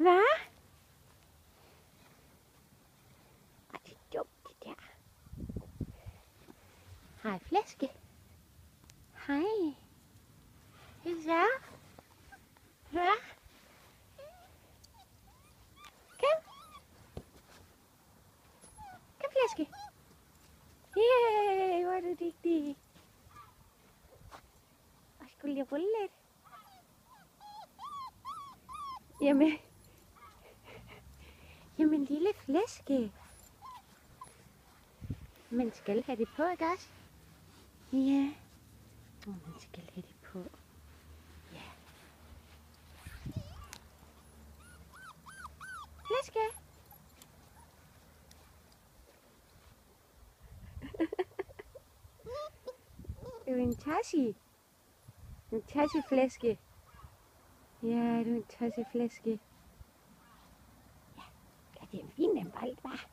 Hvad? Ej, det er dumt, det der. Hej, flæske. Hej. Så. Hvad? Kom. Kom, flæske. Yay, hvor er du dygtig. Og skulle jeg rulle lidt? Jamen lille flæske. Man skal have det på, ikke også? Ja. Man skal have det på. Ja. Flæske. Du er en tassi. En tassiflæske. Ja, du er en tassiflæske. Ja, det er en fin bold, hva'?